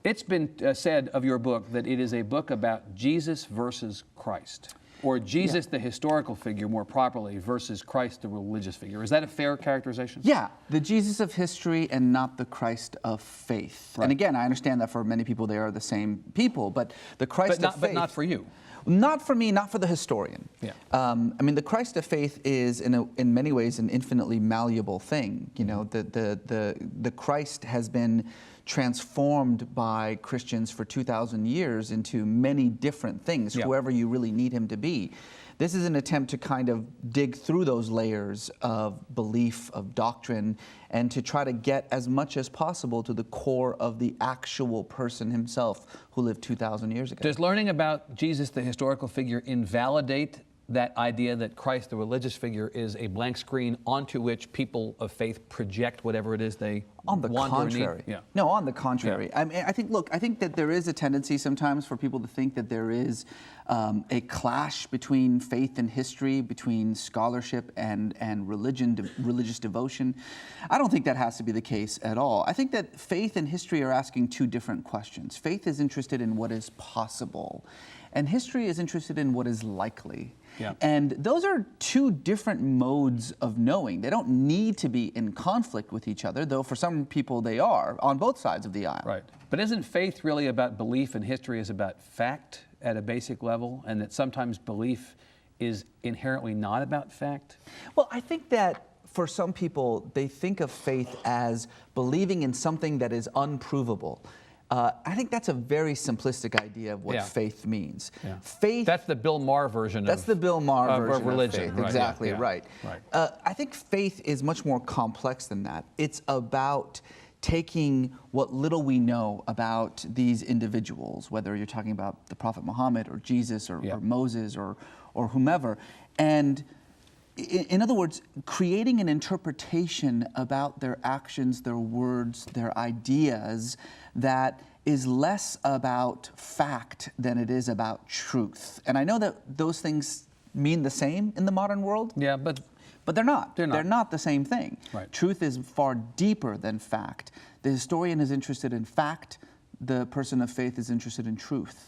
It's been said of your book that it is a book about Jesus versus Christ, or Jesus, the historical figure, more properly, versus Christ, the religious figure. Is that a fair characterization? Yeah, the Jesus of history and not the Christ of faith. Right. And again, I understand that for many people they are the same people, but the Christ of faith... But not for you. Not for me, not for the historian. Yeah. I mean, the Christ of faith is, in many ways, an infinitely malleable thing. You know, the Christ has been transformed by Christians for 2,000 years into many different things, whoever you really need him to be. This is an attempt to kind of dig through those layers of belief, of doctrine, and to try to get as much as possible to the core of the actual person himself who lived 2,000 years ago. Does learning about Jesus, the historical figure, invalidate that idea that Christ, the religious figure, is a blank screen onto which people of faith project whatever it is they on the want contrary. or need? Yeah. No, on the contrary. Yeah. I mean, I think that there is a tendency sometimes for people to think that there is a clash between faith and history, between scholarship and religious devotion. I don't think that has to be the case at all. I think that faith and history are asking two different questions. Faith is interested in what is possible, and history is interested in what is likely. Yeah. And those are two different modes of knowing. They don't need to be in conflict with each other, though for some people they are, on both sides of the aisle. Right. But isn't faith really about belief and history is about fact at a basic level, and that sometimes belief is inherently not about fact? Well, I think that for some people, they think of faith as believing in something that is unprovable. I think that's a very simplistic idea of what faith means. Yeah. Faith. That's the Bill Maher version. That's the Bill Maher version of religion. Of faith. Right. Exactly Yeah. right. I think faith is much more complex than that. It's about taking what little we know about these individuals, whether you're talking about the Prophet Muhammad or Jesus or Moses or whomever, and in other words, creating an interpretation about their actions, their words, their ideas that is less about fact than it is about truth. And I know that those things mean the same in the modern world. Yeah, but they're not. They're not. They're not the same thing. Right. Truth is far deeper than fact. The historian is interested in fact. The person of faith is interested in truth.